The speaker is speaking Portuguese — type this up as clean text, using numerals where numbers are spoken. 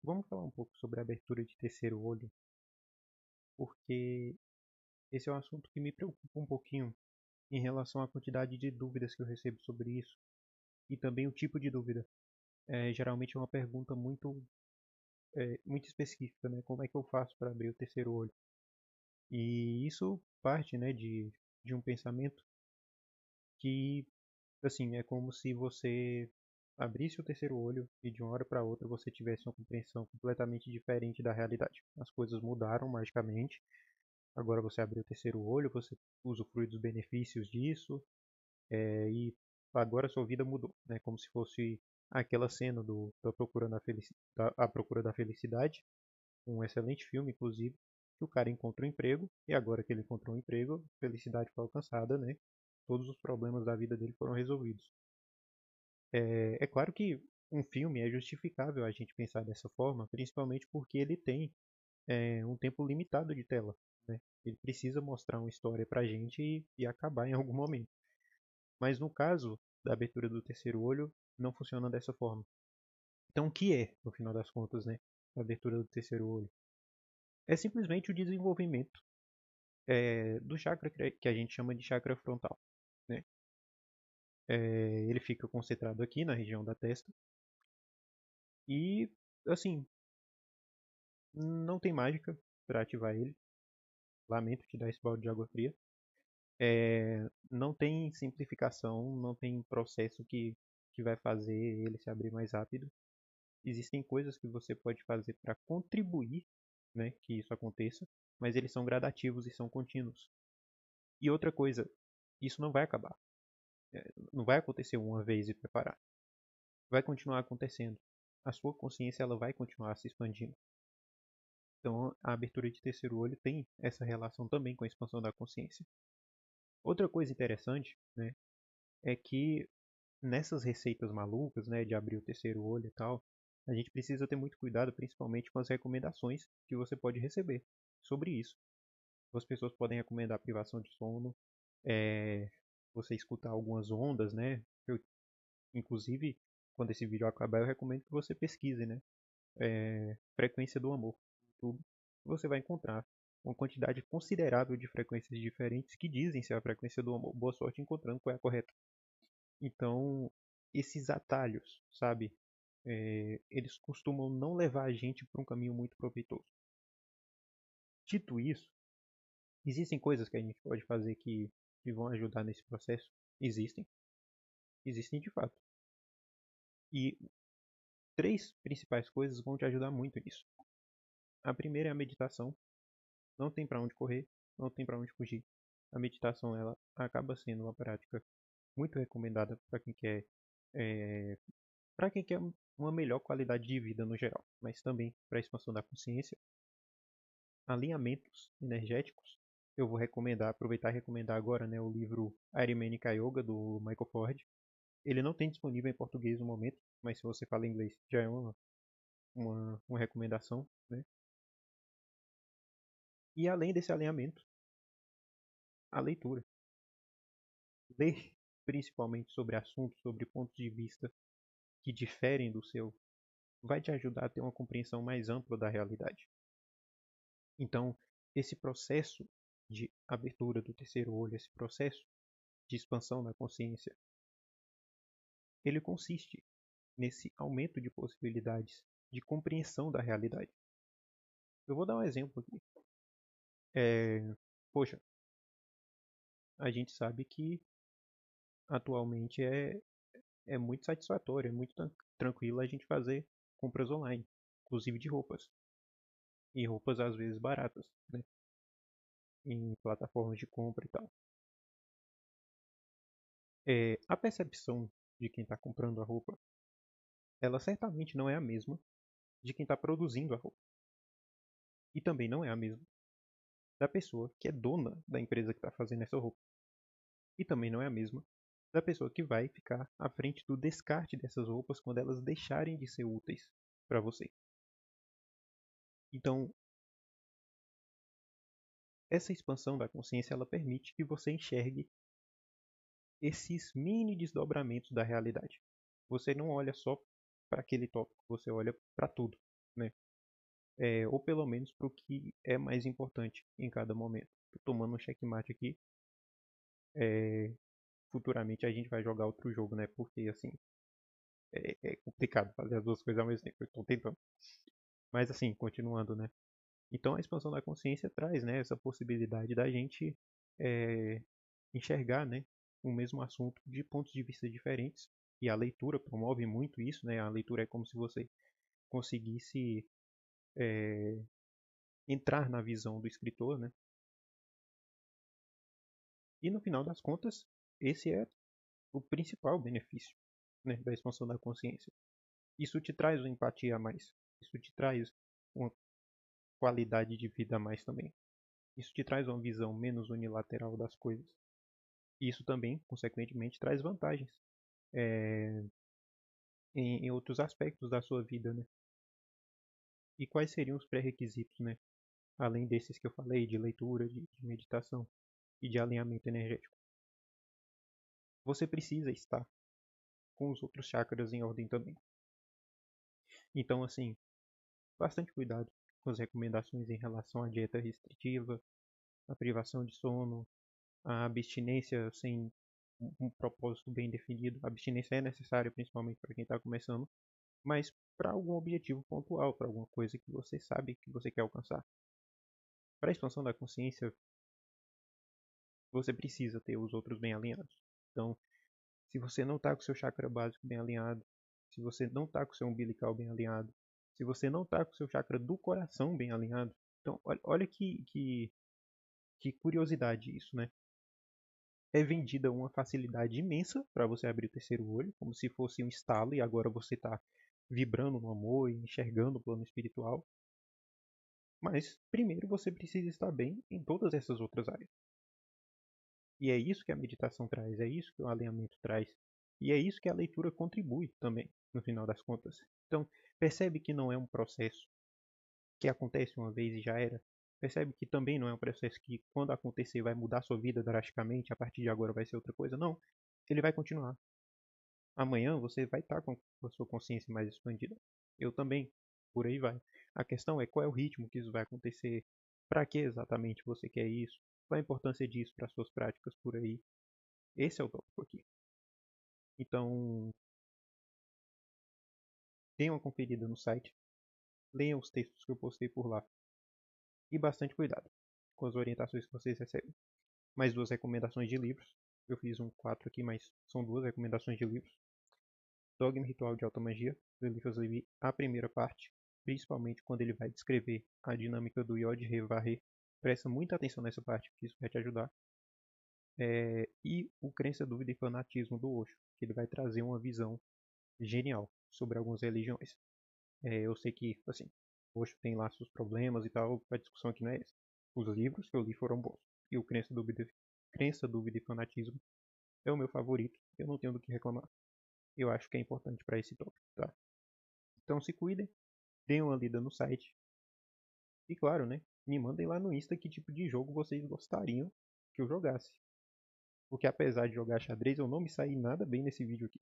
Vamos falar um pouco sobre a abertura de terceiro olho, porque esse é um assunto que me preocupa um pouquinho em relação à quantidade de dúvidas que eu recebo sobre isso e também o tipo de dúvida. Geralmente é uma pergunta muito específica, né? Como é que eu faço para abrir o terceiro olho? E isso parte, né, de um pensamento que, assim, é como se você abrisse o terceiro olho e de uma hora para outra você tivesse uma compreensão completamente diferente da realidade. As coisas mudaram magicamente. Agora você abriu o terceiro olho, você usufrui dos benefícios disso, e agora sua vida mudou, né? Como se fosse aquela cena da A Procura da Felicidade, um excelente filme, inclusive, que o cara encontra um emprego, e agora que ele encontrou um emprego, a felicidade foi alcançada, né? Todos os problemas da vida dele foram resolvidos. É claro que um filme é justificável a gente pensar dessa forma, principalmente porque ele tem um tempo limitado de tela, né? Ele precisa mostrar uma história pra gente e acabar em algum momento. Mas no caso da abertura do terceiro olho, não funciona dessa forma. Então o que é, no final das contas, né, a abertura do terceiro olho? É simplesmente o desenvolvimento do chakra que a gente chama de chakra frontal, né? Ele fica concentrado aqui na região da testa e, assim, não tem mágica para ativar ele. Lamento te dar esse balde de água fria. Não tem simplificação, não tem processo que vai fazer ele se abrir mais rápido. Existem coisas que você pode fazer para contribuir, né, que isso aconteça, mas eles são gradativos e são contínuos. E outra coisa, isso não vai acabar. Não vai acontecer uma vez e preparar. Vai continuar acontecendo. A sua consciência ela vai continuar se expandindo. Então, a abertura de terceiro olho tem essa relação também com a expansão da consciência. Outra coisa interessante, né, é que nessas receitas malucas, né, de abrir o terceiro olho e tal, a gente precisa ter muito cuidado, principalmente com as recomendações que você pode receber sobre isso. As pessoas podem recomendar privação de sono, é, você escutar algumas ondas, né? Inclusive, quando esse vídeo acabar, eu recomendo que você pesquise, né? Frequência do amor no YouTube. Você vai encontrar uma quantidade considerável de frequências diferentes que dizem ser a frequência do amor. Boa sorte encontrando qual é a correta. Então, esses atalhos, sabe? Eles costumam não levar a gente para um caminho muito proveitoso. Dito isso, existem coisas que a gente pode fazer que vão ajudar nesse processo? Existem. Existem de fato. E três principais coisas vão te ajudar muito nisso. A primeira é a meditação. Não tem para onde correr, não tem para onde fugir. A meditação ela acaba sendo uma prática muito recomendada é, para quem quer uma melhor qualidade de vida no geral, mas também para a expansão da consciência. Alinhamentos energéticos. Eu vou aproveitar e recomendar agora, né, o livro Arimanic Yoga do Michael Ford. Ele não tem disponível em português no momento, mas se você fala inglês já é uma recomendação, né? E além desse alinhamento, a leitura. Ler principalmente sobre assuntos, sobre pontos de vista que diferem do seu, vai te ajudar a ter uma compreensão mais ampla da realidade. Então, esse processo de abertura do terceiro olho, esse processo de expansão da consciência, ele consiste nesse aumento de possibilidades de compreensão da realidade. Eu vou dar um exemplo aqui. Poxa, a gente sabe que atualmente é muito satisfatório, é muito tranquilo a gente fazer compras online, inclusive de roupas. E roupas às vezes baratas, né? Em plataformas de compra e tal. A percepção de quem está comprando a roupa, ela certamente não é a mesma de quem está produzindo a roupa. E também não é a mesma da pessoa que é dona da empresa que está fazendo essa roupa. E também não é a mesma da pessoa que vai ficar à frente do descarte dessas roupas quando elas deixarem de ser úteis para você. Então, essa expansão da consciência ela permite que você enxergue esses mini desdobramentos da realidade. Você não olha só para aquele tópico, você olha para tudo. né? Ou pelo menos para o que é mais importante em cada momento. Tô tomando um checkmate aqui. Futuramente a gente vai jogar outro jogo, né? Porque assim, é complicado fazer as duas coisas ao mesmo tempo. Eu tô tentando. Mas assim, continuando, né? Então a expansão da consciência traz, né, essa possibilidade da gente é, enxergar, né, o mesmo assunto de pontos de vista diferentes. E a leitura promove muito isso, né? A leitura é como se você conseguisse entrar na visão do escritor, né? E no final das contas, esse é o principal benefício, né, da expansão da consciência. Isso te traz uma empatia a mais. Isso te traz uma qualidade de vida a mais também. Isso te traz uma visão menos unilateral das coisas. E isso também, consequentemente, traz vantagens em outros aspectos da sua vida, né? E quais seriam os pré-requisitos, né? Além desses que eu falei, de leitura, de meditação e de alinhamento energético. Você precisa estar com os outros chakras em ordem também. Então, assim, bastante cuidado com as recomendações em relação à dieta restritiva, a privação de sono, a abstinência sem um propósito bem definido. A abstinência é necessária, principalmente para quem está começando, mas para algum objetivo pontual, para alguma coisa que você sabe que você quer alcançar. Para a expansão da consciência, você precisa ter os outros bem alinhados. Então, se você não está com o seu chakra básico bem alinhado, se você não está com o seu umbilical bem alinhado, se você não está com o seu chakra do coração bem alinhado, então olha que curiosidade isso, né? É vendida uma facilidade imensa para você abrir o terceiro olho, como se fosse um estalo e agora você está vibrando no amor e enxergando o plano espiritual. Mas primeiro você precisa estar bem em todas essas outras áreas. E é isso que a meditação traz, é isso que o alinhamento traz, e é isso que a leitura contribui também, no final das contas. Então, percebe que não é um processo que acontece uma vez e já era. Percebe que também não é um processo que, quando acontecer, vai mudar sua vida drasticamente, a partir de agora vai ser outra coisa. Não, ele vai continuar. Amanhã você vai estar com a sua consciência mais expandida. Eu também. Por aí vai. A questão é qual é o ritmo que isso vai acontecer. Para que exatamente você quer isso? Qual a importância disso para suas práticas por aí? Esse é o tópico aqui. Então, deem uma conferida no site. Leiam os textos que eu postei por lá. E bastante cuidado com as orientações que vocês recebem. Mais duas recomendações de livros. Eu fiz um 4 aqui, mas são duas recomendações de livros. Dogma Ritual de Alta Magia, do Eliphas Levi, a primeira parte, principalmente quando ele vai descrever a dinâmica do Yod He Varre. Presta muita atenção nessa parte, que isso vai te ajudar. E o Crença, Dúvida e Fanatismo do Osho, que ele vai trazer uma visão genial sobre algumas religiões. Eu sei que, assim, Osho tem lá seus problemas e tal, a discussão aqui não é essa. Os livros que eu li foram bons. E o Crença, Dúvida e Fanatismo é o meu favorito. Eu não tenho do que reclamar. Eu acho que é importante para esse tópico, tá? Então se cuidem, deem uma lida no site. E claro, né? Me mandem lá no Insta que tipo de jogo vocês gostariam que eu jogasse. Porque apesar de jogar xadrez, eu não me saí nada bem nesse vídeo aqui.